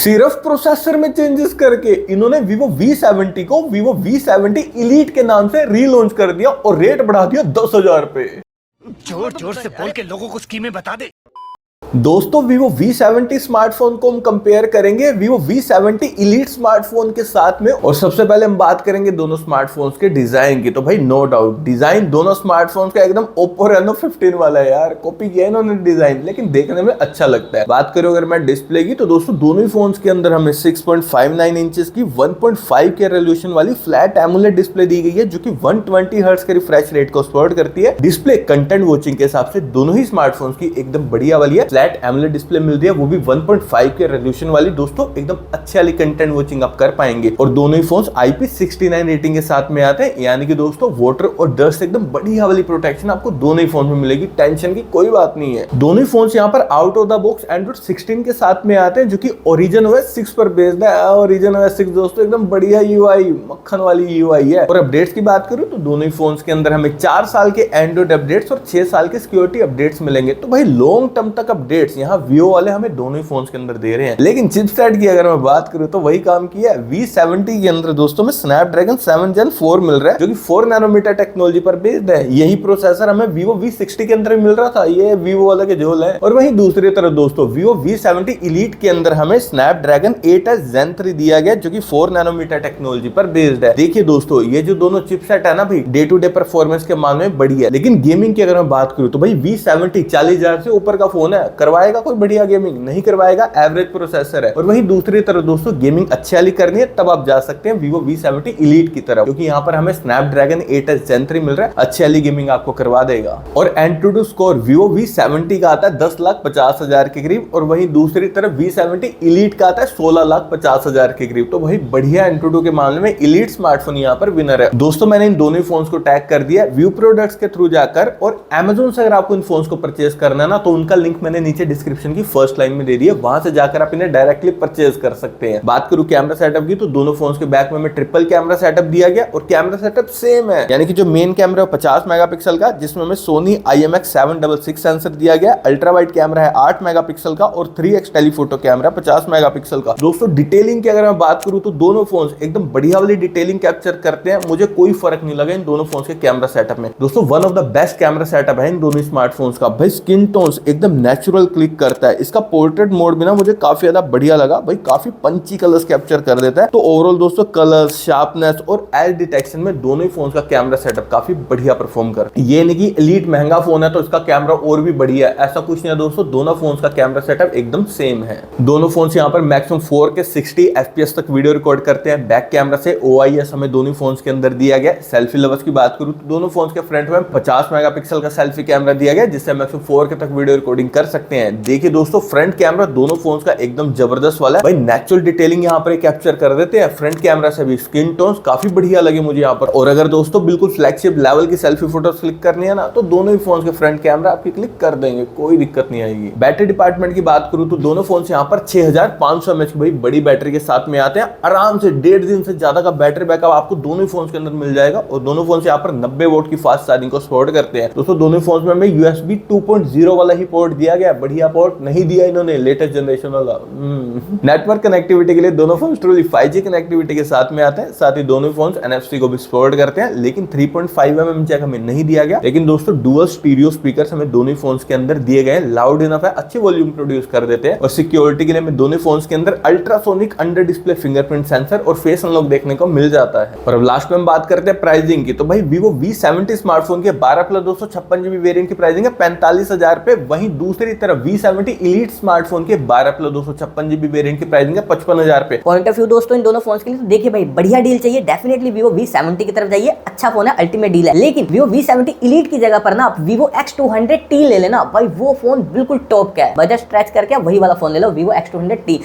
सिर्फ प्रोसेसर में चेंजेस करके इन्होंने Vivo V70 को Vivo V70 Elite के नाम से रीलॉन्च कर दिया और रेट बढ़ा दिया 10,000 पे। जोर जोर से बोल के लोगों को स्कीमें बता दे। दोस्तों Vivo V70 स्मार्टफोन को हम कंपेयर करेंगे Vivo V70 Elite स्मार्टफोन के साथ में, और सबसे पहले हम बात करेंगे दोनों स्मार्टफोन्स के डिजाइन की। तो भाई नो डाउट डिजाइन दोनों स्मार्टफोन्स का एकदम Oppo Reno 15 वाला है यार, कॉपी किया इन्होंने डिजाइन, लेकिन देखने में अच्छा लगता है। बात करो अगर मैं डिस्प्ले की, तो दोस्तों दोनों ही फोन्स के अंदर हमें 6.59 इंचेस की 1.5 के रेजोल्यूशन वाली फ्लैट एमोलेड डिस्प्ले दी गई है, जो कि 120 हर्ट्ज के रिफ्रेश रेट को सपोर्ट करती है। डिस्प्ले कंटेंट वॉचिंग के हिसाब से दोनों ही स्मार्टफोन्स की एकदम बढ़िया वाली है, फ्लैट एमोलेड डिस्प्ले मिल रही है, वो भी 1.5 के रेजोल्यूशन वाली। दोस्तों एकदम अच्छी वाली कंटेंट वॉचिंग आप कर पाएंगे, और दोनों ही फोन्स IP69 रेटिंग के साथ में आते हैं, यानी कि दोस्तों वाटर और डस्ट एकदम बढ़िया वाली प्रोटेक्शन आपको दोनों ही फोन में मिलेगी, टेंशन की कोई बात नहीं है। दोनों ही फोन्स यहाँ पर out of the box Android 16 के साथ में आते हैं, जो कि Origin OS 6 पर बेस्ड है। Origin OS 6 दोस्तों एकदम बढ़िया UI, मक्खन वाली UI है। और अपडेट्स की बात करूं तो दोनों ही फोन्स के अंदर हमें 4 साल के एंड्रॉइड अपडेट्स और 6 साल के सिक्योरिटी अपडेट्स मिलेंगे। तो भाई लॉन्ग टर्म तक अपडेट्स यहाँ Vivo वाले हमें दोनों ही फोन्स के अंदर दे रहे हैं। लेकिन चिपसेट की अगर मैं बात करूं तो वही काम किया है। V70 के अंदर दोस्तों में Snapdragon 7 Gen 4 मिल रहा है, जो कि 4 नैनोमीटर टेक्नोलॉजी पर बेस्ड है। यही प्रोसेसर हमें Vivo V60 के अंदर मिल रहा था, ये Vivo वाले के झोल है। और वहीं दूसरी तरफ दोस्तों Vivo V70 Elite के अंदर हमें Snapdragon 8s Gen 3 दिया गया, जो कि 4 नैनोमीटर टेक्नोलॉजी पर बेस्ड है। देखिए दोस्तों ये जो दोनों चिपसेट है ना भाई, डे टू डे परफॉर्मेंस के मामले में बढ़िया है, लेकिन गेमिंग की अगर मैं बात करूं तो भाई V70 40,000 से ऊपर का फोन है, करवाएगा कोई बढ़िया गेमिंग? नहीं करवाएगा, एवरेज प्रोसेसर है। और वहीं दूसरी तरफ दोस्तों गेमिंग अच्छी वाली करनी है तब आप जा सकते हैं Vivo V70 Elite की तरफ, क्योंकि यहाँ पर हमें Snapdragon 8s Gen 3 मिल रहा है, अच्छी वाली गेमिंग आपको करवा देगा। और Antutu स्कोर Vivo V70 का आता है 10,50,000 के करीब, और वहीं दूसरी तरफ V70 Elite का आता है 16,50,000 के करीब। तो भाई बढ़िया Antutu के मामले में Elite स्मार्टफोन यहाँ पर विनर है। दोस्तों मैंने इन दोनों फोन्स को टैग कर दिया व्यू प्रोडक्ट्स के थ्रू जाकर, और Amazon से अगर आपको इन फोन्स को परचेज करना है ना, तो उनका लिंक मैंने नीचे डिस्क्रिप्शन की फर्स्ट लाइन में दे दिया, वहां से जाकर आप इन्हें डायरेक्टली परचेज कर सकते हैं। बात करूं कैमरा सेटअप की, तो दोनों फोन्स के बैक में ट्रिपल कैमरा सेटअप दिया गया, और कैमरा सेटअप सेम है, यानी कि जो मेन कैमरा है 50 मेगापिक्सल का, जिसमें हमें Sony IMX766 सेंसर दिया गया। अल्ट्रा वाइड कैमरा है 8 मेगापिक्सल का, और 3x टेलीफोटो कैमरा 50 मेगापिक्सल का। दोस्तों डिटेलिंग की अगर मैं बात करूं तो दोनों फोन्स एकदम बढ़िया वाली डिटेलिंग कैप्चर करते हैं, मुझे कोई फर्क नहीं लगा इन दोनों फोन्स के कैमरा सेटअप में। दोस्तों one of the best camera setup है इन दोनों स्मार्टफोन्स का। भाई स्किन टोन्स एकदम नेचुरल क्लिक करता है, इसका पोर्ट्रेट मोड भी ना मुझे काफी ज्यादा बढ़िया लगा, भाई काफी पंची कलर्स कैप्चर कर देता है। तो ओवरऑल दोस्तों कलर्स, शार्पनेस और एज डिटेक्शन में दोनों ही फोन्स का कैमरा सेटअप काफी बढ़िया परफॉर्म करता है। ये नहीं कि एलीट महंगा फोन है तो इसका कैमरा और भी बढ़िया है, ऐसा कुछ नहीं है दोस्तों, दोनों फोन्स का कैमरा सेटअप एकदम सेम है। दोनों फोन्स यहाँ पर मैक्सिमम 4K 60 FPS तक वीडियो रिकॉर्ड करते हैं। बैक कैमरा से OIS हमें दोनों फोन्स के अंदर दिया गया। सेल्फी लवर्स की बात करूं तो दोनों फोन्स के फ्रंट में 50 मेगापिक्सल का सेल्फी कैमरा दिया गया, जिससे मैक्सिमम 4K तक वीडियो रिकॉर्डिंग कर सकते हैं। देखिए दोस्तों फ्रंट कैमरा दोनों फोन्स का एकदम जबरदस्त वाला है, भाई नेचुरल डिटेलिंग यहाँ पर कैप्चर कर देते हैं। फ्रंट कैमरा से भी स्किन टोन्स काफी बढ़िया लगे मुझे यहाँ पर। और अगर दोस्तों बिल्कुल फ्लैगशिप लेवल की सेल्फी फोटोज क्लिक करनी है ना, तो दोनों ही फोन्स के फ्रंट कैमरा आपकी क्लिक कर देंगे, कोई दिक्कत नहीं आएगी। बैटरी डिपार्टमेंट की बात करूं तो दोनों फोन्स यहाँ पर 6500 mAh की भाई बड़ी बैटरी के साथ में आते हैं। आराम से 1.5 दिन से ज्यादा का बैटरी बैकअप आपको दोनों ही फोन्स के अंदर मिल जाएगा, और दोनों फोन्स यहाँ पर 90 वोल्ट की फास्ट चार्जिंग को सपोर्ट करते हैं। दोस्तों दोनों फोन्स में हमें USB 2.0 वाला ही पोर्ट दिया गया, बढ़िया पोर्ट नहीं दिया इन्होंने लेटेस्ट जनरेशन वाला। नेटवर्क कनेक्टिविटी के लिए दोनों फोन्स ट्रूली 5G कनेक्टिविटी के साथ में आते हैं, साथ ही दोनों फोन्स NFC को भी सपोर्ट करते हैं, लेकिन 3.5mm जैक हमें नहीं दिया गया। लेकिन दोस्तों डुअल स्टीरियो स्पीकर्स हमें दोनों फोन्स के अंदर दिए गए, लाउड इनफ है, अच्छी वॉल्यूम प्रोड्यूस कर देते हैं। और सिक्योरिटी के लिए हमें दोनों फोन्स के अंदर ultrasonic under display fingerprint sensor और फेस अनलॉक देखने को मिल जाता है। और अब लास्ट में हम बात करते हैं प्राइसिंग की, तो भाई Vivo V70 स्मार्टफोन के 12+256GB वेरिएंट की प्राइसिंग है 45,000 पे। वहीं दूसरी तरफ V70 Elite स्मार्टफोन के 12+256GB वेरिएंट की प्राइसिंग है 55,000 पे। पॉइंट ऑफ व्यू दोस्तों इन दोनों फोन के लिए तो देखिए भाई बढ़िया डील चाहिए, डेफिनेटली Vivo V70 की तरफ जाइए, अच्छा फोन है, अल्टीमेट डील है। लेकिन Vivo V70 Elite की जगह पर ना आप Vivo X200T ले लेना, भाई वो फोन बिल्कुल टॉप का है। बजट स्ट्रेच करके वही वाला फोन ले लो, Vivo X200T।